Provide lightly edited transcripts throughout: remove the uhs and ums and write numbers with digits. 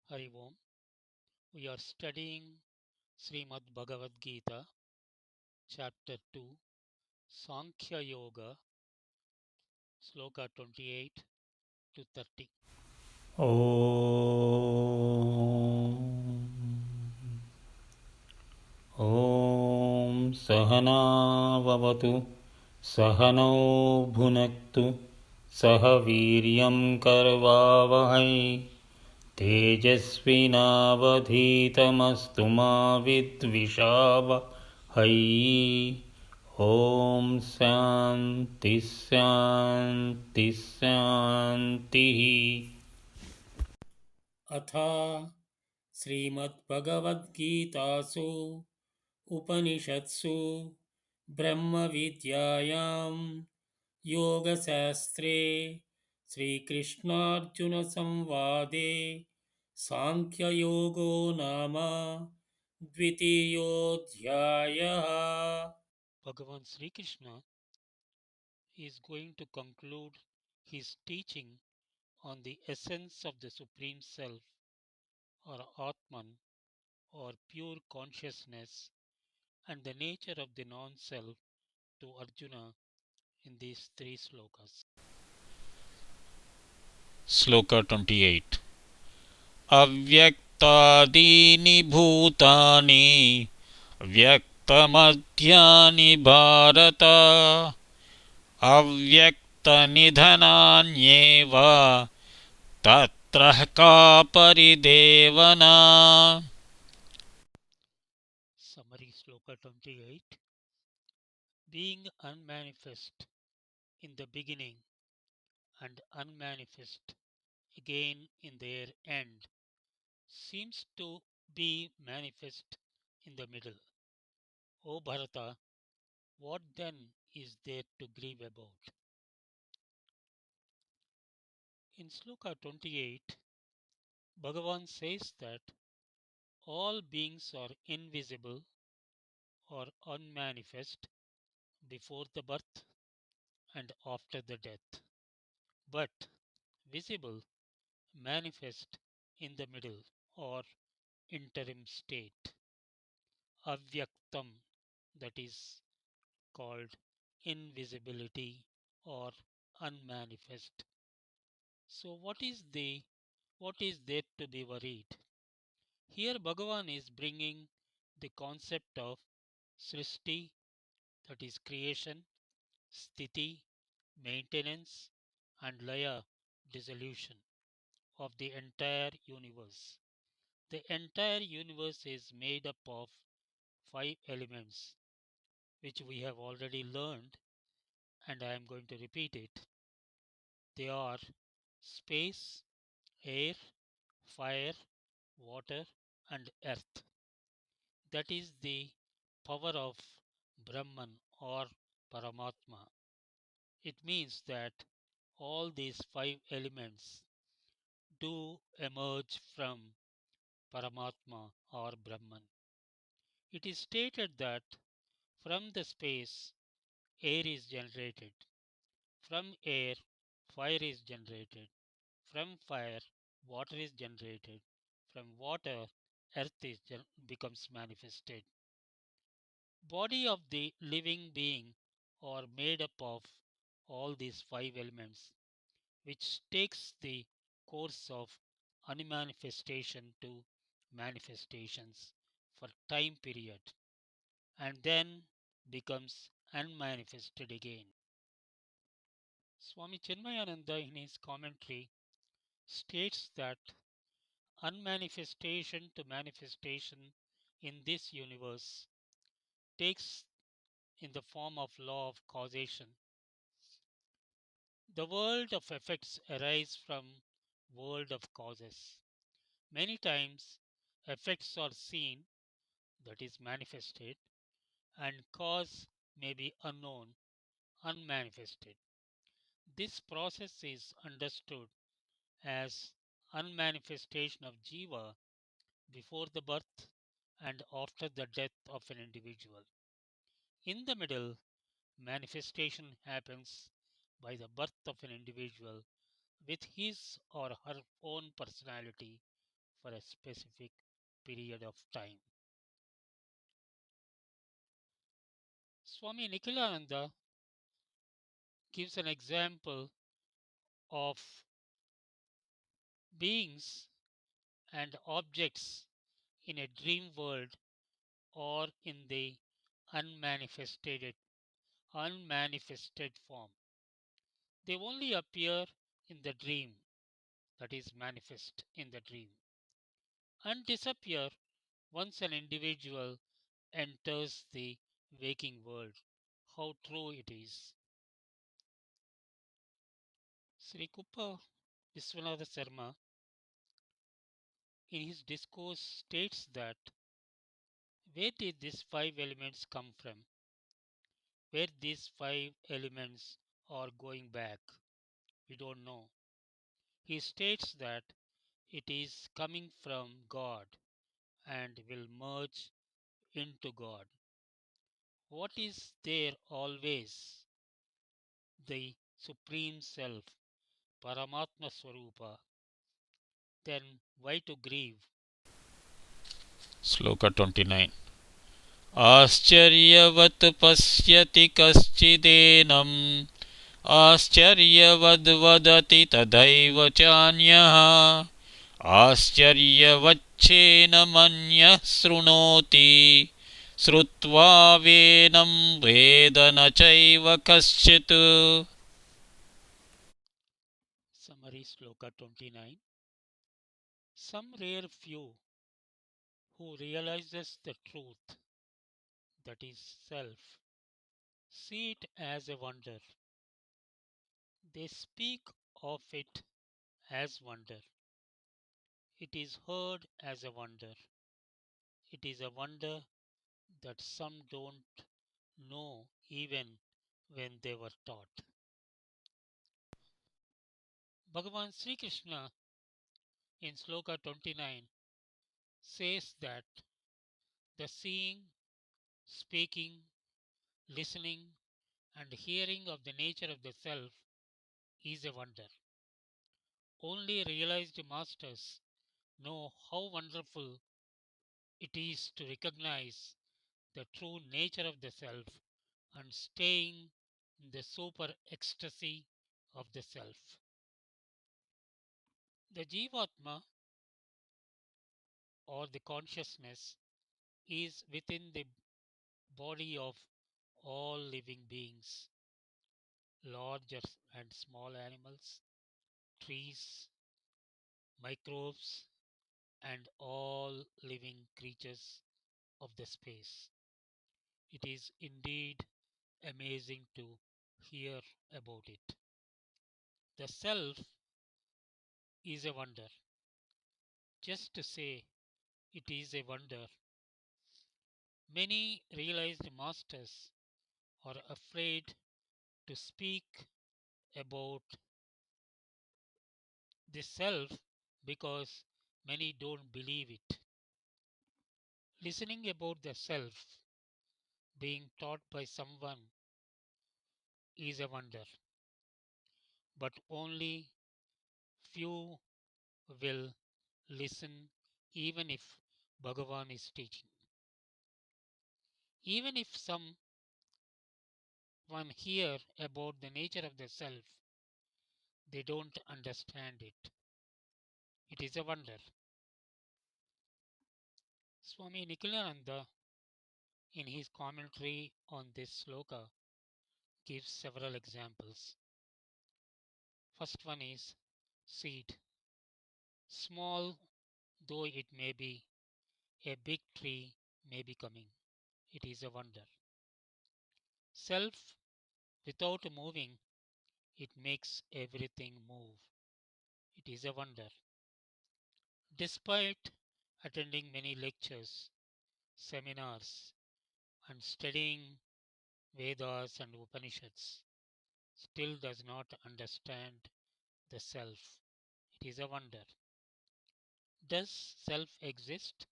Hari Om. We are studying Srimad Bhagavad Gita, Chapter 2, Sankhya Yoga, Sloka 28 to 30. ॐ सहनाववतु सहनौ भुनक्तु सह वीर्यं करवावहै तेजस्विनावधीतमस्तु मा विद्विषावहै ॐ शान्ति शान्ति शान्तिः अथ श्रीमद्भगवद्गीतासु उपनिषत्सु ब्रह्मविद्यायां योगशास्त्रे श्रीकृष्णार्जुनसंवादे साङ्ख्ययोगो नाम द्वितीयोऽध्यायः. Bhagawan Sri Krishna is going to conclude his teaching on the essence of the Supreme Self or Atman or pure consciousness and the nature of the non-self to Arjuna in these three slokas. Sloka 28 अव्यक्तादीनि भूतानि व्यक्तमध्यानि भारत अव्यक्तनिधनान्येव तत्र का परिदेवना. Summary Sloka 28. Being unmanifest in the beginning and unmanifest again in their end seems to be manifest in the middle. O Bharata, what then is there to grieve about? In Sloka 28, Bhagavan says that all beings are invisible or unmanifest before the birth and after the death, but visible, manifest in the middle or interim state, avyaktam, that is called invisibility or unmanifest. So what is there to be worried? Here Bhagavan is bringing the concept of Srishti, that is creation, Sthiti, maintenance, and Laya, dissolution of the entire universe. The entire universe is made up of five elements, which we have already learned, and I am going to repeat it. They are space, air, fire, water, and earth. That is the power of Brahman or Paramatma. It means that all these five elements do emerge from Paramatma or Brahman. It is stated that from the space, air is generated. From air, fire is generated. From fire, water is generated. From water, earth becomes manifested. Body of the living being are made up of all these five elements, which takes the course of unmanifestation to manifestations for time period and then becomes unmanifested again. Swami Chinmayananda in his commentary states that unmanifestation to manifestation in this universe takes in the form of law of causation. The world of effects arise from world of causes. Many times effects are seen, that is manifested, and cause may be unknown, unmanifested. This process is understood as unmanifestation of jiva before the birth and after the death of an individual. In the middle, manifestation happens by the birth of an individual with his or her own personality for a specific period of time. Swami Nikhilananda gives an example of beings and objects in a dream world or in the unmanifested unmanifested form. They only appear in the dream, that is manifest in the dream, and disappear once an individual enters the waking world. How true it is. Sri Kupa Viswanatha Sarma in his discourse states that where did these five elements come from? Where these five elements are going back? We don't know. He states that it is coming from God and will merge into God. What is there always? The Supreme Self, Paramatma Swarupa. Then why to grieve? Sloka 29. आश्चर्यवत् पश्यति कश्चिदेनम् आश्चर्यवद्वदति तथैव चान्यः आश्चर्यवच्छेनमन्यः शृणोति श्रुत्वा वेनं वेद न चैव कश्चित्. Summary Sloka 29. Some rare few who realizes the truth, that is self, see it as a wonder. They speak of it as wonder. It is heard as a wonder. It is a wonder that some don't know even when they were taught. Bhagawan Sri Krishna in Sloka 29 says that the seeing, speaking, listening, and hearing of the nature of the self is a wonder. Only realized masters know how wonderful it is to recognize the true nature of the self and staying in the super ecstasy of the self. The Jivatma or the consciousness is within the body of all living beings, large and small animals, trees, microbes, and all living creatures of the space. It is indeed amazing to hear about it. The self is a wonder. Just to say it is a wonder, many realized masters are afraid to speak about the self because many don't believe it. Listening about the self being taught by someone is a wonder, but only few will listen even if Bhagavan is teaching. Even if someone hear about the nature of the self, they don't understand it. It is a wonder. Swami Nikhilananda, in his commentary on this sloka, gives several examples. First one is seed. Small though it may be, a big tree may be coming. It is a wonder. Self, without moving, it makes everything move. It is a wonder. Despite attending many lectures, seminars, and studying Vedas and Upanishads, still does not understand the self. It is a wonder. Does self exist?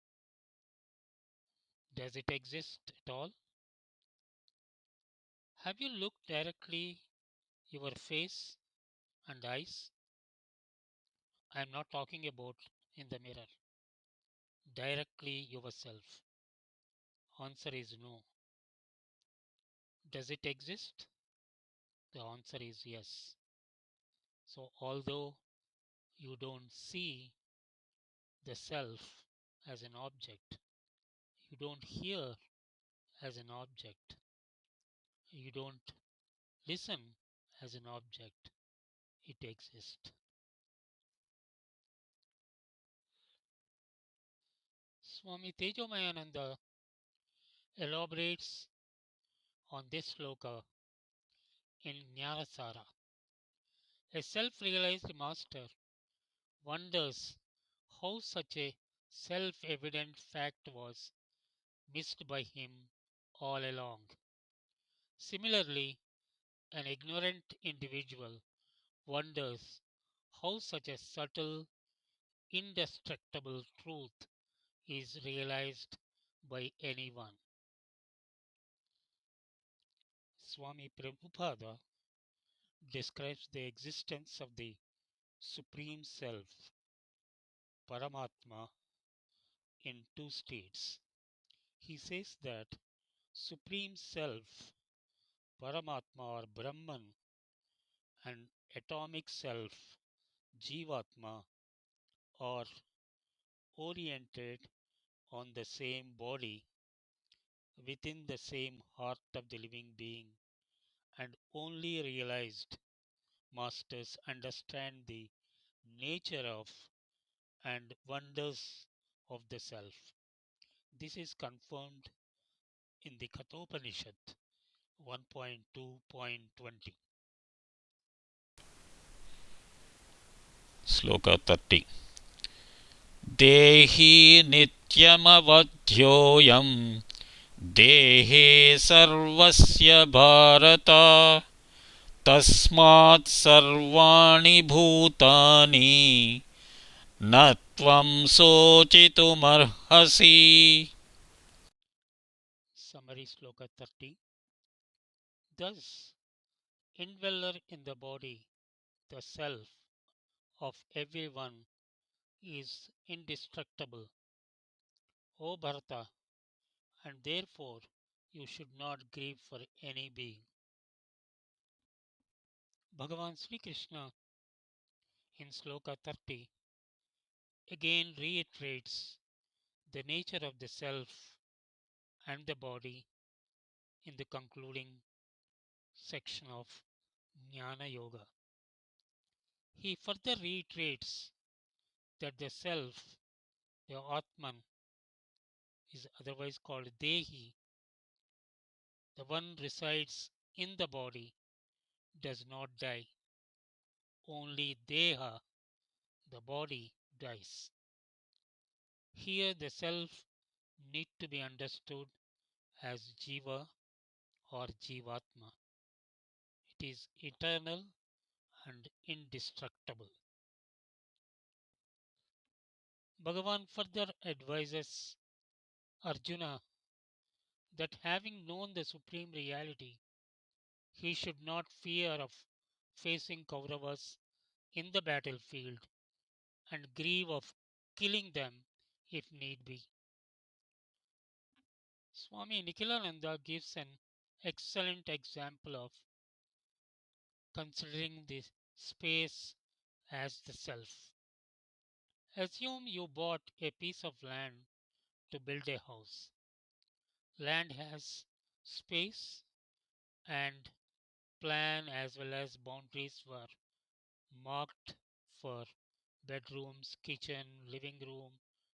Does it exist at all? Have you looked directly your face and eyes? I am not talking about in the mirror. directly yourself? Answer is no. Does it exist? The answer is yes. So, although you don't see the self as an object, you don't hear as an object, you don't listen as an object, it exists. Swami Tejomayananda elaborates on this sloka in Jnanasara. A self realized master wonders how such a self evident fact was missed by him all along. Similarly, an ignorant individual wonders how such a subtle, indestructible truth is realized by anyone. Swami Prabhupada describes the existence of the Supreme Self, Paramatma, in two states. He says that Supreme Self, Paramatma or Brahman, and atomic self, Jivatma, are oriented on the same body within the same heart of the living being, and only realized masters understand the nature of and wonders of the self. This is confirmed in the Kathopanishad 1.2.20. Sloka 30. Dehi nityamavadhyoyam dehe sarvasya bharata tasmat sarvani bhutani na tvam sochitumarhasi. Summary Sloka 30. Thus, indweller in the body, the self of everyone is indestructible, O Bharata, and therefore you should not grieve for any being. Bhagawan Sri Krishna in Sloka 30 again reiterates the nature of the self and the body in the concluding section of Jnana Yoga. He further reiterates that the self, the Atman, is otherwise called Dehi, the one resides in the body, does not die. Only Deha, the body, dies. Here the self need to be understood as Jiva or Jivatma. It is eternal and indestructible. Bhagavan further advises Arjuna that having known the supreme reality, he should not fear of facing Kauravas in the battlefield and grieve of killing them if need be. Swami Nikhilananda gives an excellent example of considering the space as the self. Assume you bought a piece of land to build a house. Land has space, and plan as well as boundaries were marked for bedrooms, kitchen, living room,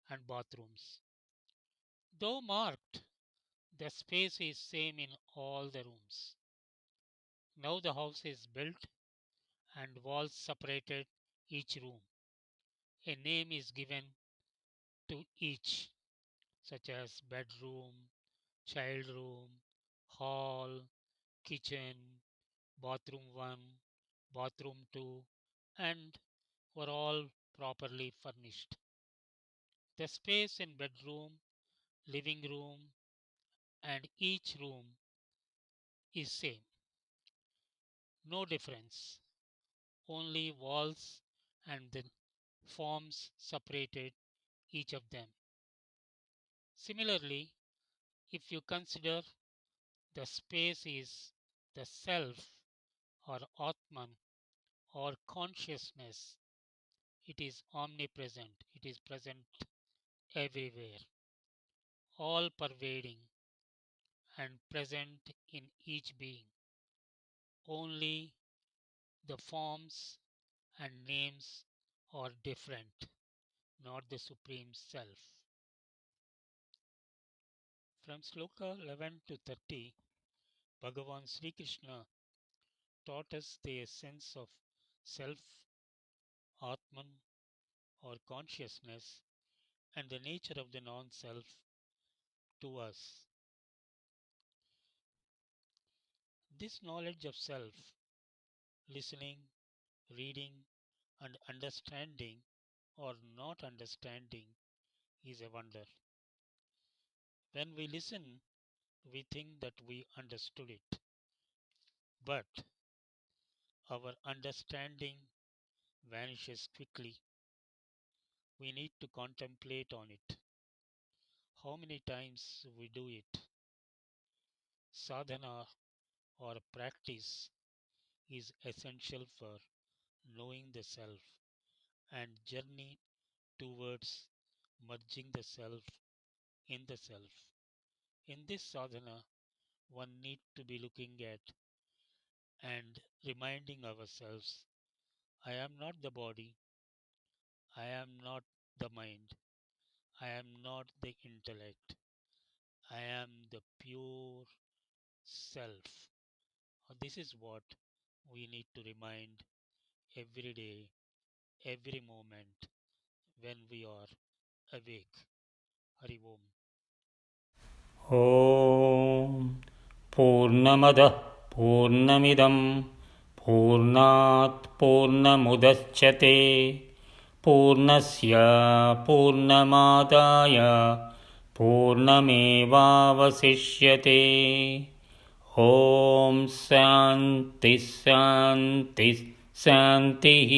and bathrooms. Though marked, the space is same in all the rooms. Now the house is built and walls separated each room. A name is given to each, such as bedroom, child room, hall, kitchen, bathroom 1, bathroom 2, and were all properly furnished. The space in bedroom, living room, and each room is same. No difference. Only walls and the forms separated each of them. Similarly, if you consider the space is the self or Atman or consciousness, it is omnipresent, it is present everywhere, all pervading and present in each being. Only the forms and names are different, not the Supreme Self. From Sloka 11 to 30, Bhagawan Sri Krishna taught us the essence of self, Atman, or consciousness, and the nature of the non self to us. This knowledge of self, listening, reading, and understanding or not understanding, is a wonder. When we listen, we think that we understood it, but our understanding vanishes quickly. We need to contemplate on it. How many times we do it? Sadhana or practice is essential for knowing the self and journey towards merging the self in the self. In this sadhana, one need to be looking at and reminding ourselves, I am not the body, I am not the mind, I am not the intellect, I am the pure self. This is what we need to remind every day, every moment when we are awake. Hari Om. ॐ पूर्णमदः पूर्णमिदं पूर्णात् पूर्णमुदच्यते पूर्णस्य पूर्णमादाय पूर्णमेवावशिष्यते ॐ शान्तिः शान्तिः शान्तिः